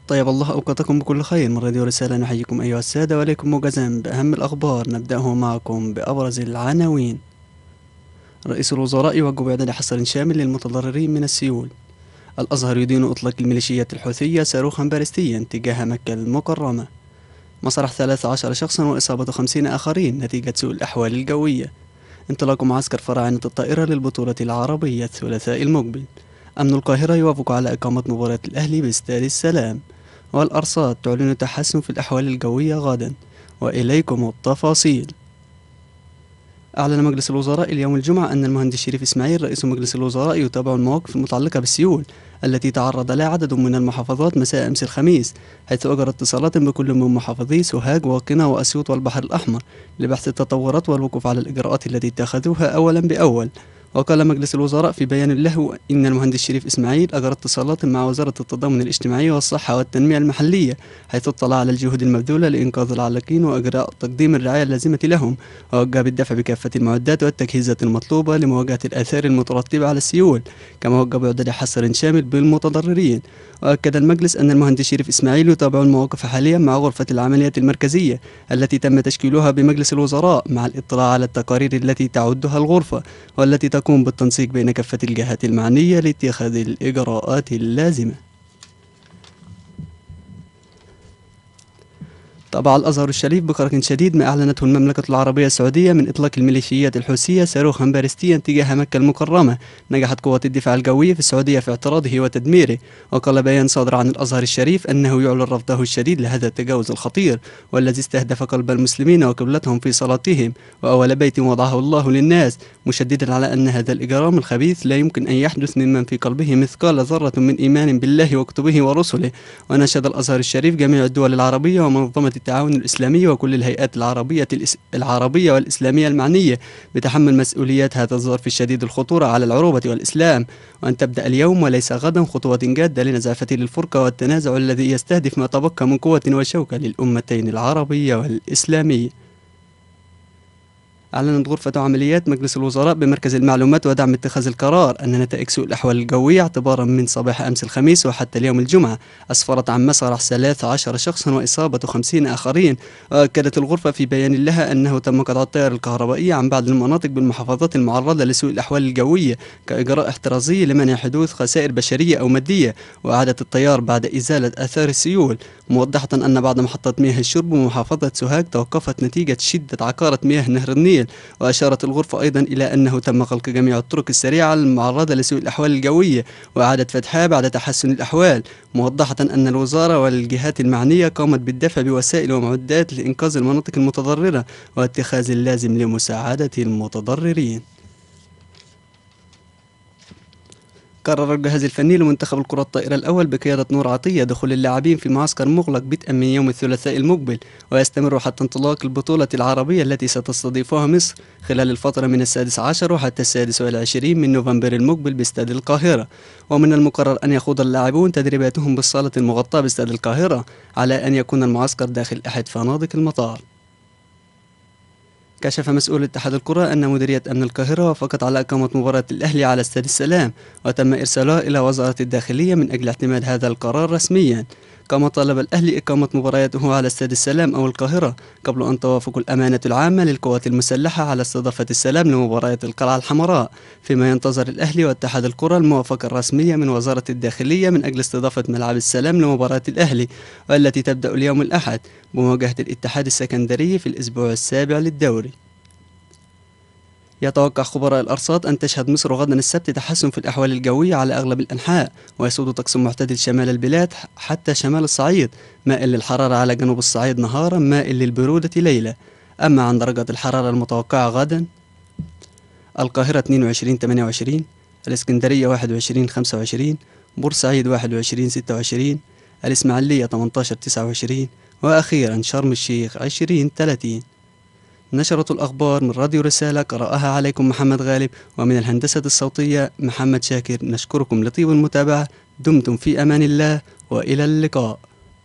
طيب الله أوقاتكم بكل خير من راديو رسالة. نحييكم أيها السادة وإليكم موجزا بأهم الأخبار. نبدأه معكم بأبرز العناوين. رئيس الوزراء يوجه بإعداد حصر شامل للمتضررين من السيول. الأزهر يدين إطلاق الميليشيات الحوثية صاروخا باليستيا تجاه مكة المكرمة. مصرح 13 شخصا وإصابة 50 آخرين نتيجة سوء الأحوال الجوية. انطلاق معسكر فراعنة الطائرة للبطولة العربية الثلاثاء المقبل. أمن القاهرة يوافق على إقامة مباراة الأهلي باستاد السلام. والأرصاد تعلن تحسن في الأحوال الجوية غدا. وإليكم التفاصيل. أعلن مجلس الوزراء اليوم الجمعة أن المهندس شريف إسماعيل رئيس مجلس الوزراء يتابع المواقف المتعلقة بالسيول التي تعرض لها عدد من المحافظات مساء أمس الخميس، حيث أجرى اتصالات بكل من محافظي سوهاج وقنا وأسيوط والبحر الأحمر لبحث التطورات والوقوف على الإجراءات التي اتخذوها أولا بأول. وقال مجلس الوزراء في بيان له إن المهندس شريف إسماعيل أجرى اتصالات مع وزارة التضامن الاجتماعي والصحة والتنمية المحلية، حيث اطلع على الجهود المبذولة لإنقاذ العالقين وإجراء تقديم الرعاية اللازمة لهم، ووجه بالدفع بكافة المعدات والتجهيزات المطلوبة لمواجهة الآثار المترتبة على السيول، كما وجه بإعداد حصر شامل بالمتضررين. وأكد المجلس أن المهندس شريف إسماعيل يتابع المواقف حاليا مع غرفة العمليات المركزية التي تم تشكيلها بمجلس الوزراء، مع الاطلاع على التقارير التي تعدها الغرفة والتي تقوم بالتنسيق بين كافة الجهات المعنية لاتخاذ الإجراءات اللازمة. تابع الأزهر الشريف بقلق شديد ما أعلنته المملكة العربية السعودية من إطلاق الميليشيات الحوثية صاروخا باليستيا تجاه مكة المكرمة. نجحت قوات الدفاع الجوي في السعودية في اعتراضه وتدميره. وقال بيان صادر عن الأزهر الشريف أنه يعلن رفضه الشديد لهذا التجاوز الخطير والذي استهدف قلب المسلمين وقبلتهم في صلاتهم وأول بيت وضعه الله للناس، مشددا على أن هذا الإجرام الخبيث لا يمكن أن يحدث ممن في قلبه مثقال ذرة من إيمان بالله وكتبه ورسله. وناشد الأزهر الشريف جميع الدول العربية ومنظمة التعاون الإسلامي وكل الهيئات العربية والإسلامية المعنية بتحمل مسؤوليات هذا الظرف الشديد الخطورة على العروبة والإسلام، وأن تبدأ اليوم وليس غدا خطوة جادة لنزعفة الفرقة والتنازع الذي يستهدف ما تبقى من قوة وشوكة للأمتين العربية والإسلامية. أعلنت غرفة عمليات مجلس الوزراء بمركز المعلومات ودعم اتخاذ القرار أن نتائج سوء الأحوال الجوية اعتبارا من صباح أمس الخميس وحتى اليوم الجمعة أسفرت عن مسرح 13 شخصا وإصابة 50 آخرين. وأكدت الغرفة في بيان لها أنه تم قطع التيار الكهربائي عن بعض المناطق بالمحافظات المعرضة لسوء الأحوال الجوية كإجراء احترازي لمنع حدوث خسائر بشرية أو مادية، وإعادة التيار بعد إزالة آثار السيول، موضحة أن بعض محطات مياه الشرب بمحافظة سوهاج توقفت نتيجة شدة عكارة مياه نهر النيل. وأشارت الغرفة أيضا إلى أنه تم غلق جميع الطرق السريعة المعرضة لسوء الأحوال الجوية وإعادة فتحها بعد تحسن الأحوال، موضحة أن الوزارة والجهات المعنية قامت بالدفع بوسائل ومعدات لإنقاذ المناطق المتضررة واتخاذ اللازم لمساعدة المتضررين. قرر الجهاز الفني لمنتخب الكرة الطائرة الأول بقيادة نور عطية دخول اللاعبين في معسكر مغلق بدءا من يوم الثلاثاء المقبل، ويستمر حتى انطلاق البطولة العربية التي ستستضيفها مصر خلال الفترة من 16 وحتى 26 من نوفمبر المقبل باستاد القاهرة. ومن المقرر أن يخوض اللاعبون تدريباتهم بالصالة المغطاة باستاد القاهرة، على أن يكون المعسكر داخل أحد فنادق المطار. كشف مسؤول اتحاد الكرة أن مديرية أمن القاهرة وافقت على إقامة مباراة الأهلي على استاد السلام، وتم إرسالها إلى وزارة الداخلية من أجل اعتماد هذا القرار رسميا. كما طالب الأهلي إقامة مبارياته على استاد السلام أو القاهرة قبل أن توافق الأمانة العامة للقوات المسلحة على استضافة السلام لمباريات القلعة الحمراء، فيما ينتظر الأهلي واتحاد الكرة الموافقة الرسمية من وزارة الداخلية من أجل استضافة ملعب السلام لمباراة الأهلي، والتي تبدأ اليوم الأحد بمواجهة الاتحاد السكندري في الأسبوع السابع للدوري. يتوقع خبراء الأرصاد أن تشهد مصر غدا السبت تحسن في الأحوال الجوية على أغلب الأنحاء، ويسود طقس معتدل شمال البلاد حتى شمال الصعيد، مائل للحرارة على جنوب الصعيد نهارا، مائل للبرودة ليلة. أما عن درجات الحرارة المتوقعة غدا: القاهرة 22-28، الإسكندرية 21-25، بورسعيد 21-26، الإسماعيلية 18-29، وأخيرا شرم الشيخ 20-30. نشرة الأخبار من راديو رسالة، قرأها عليكم محمد غالب، ومن الهندسة الصوتية محمد شاكر. نشكركم لطيب المتابعة. دمتم في أمان الله وإلى اللقاء.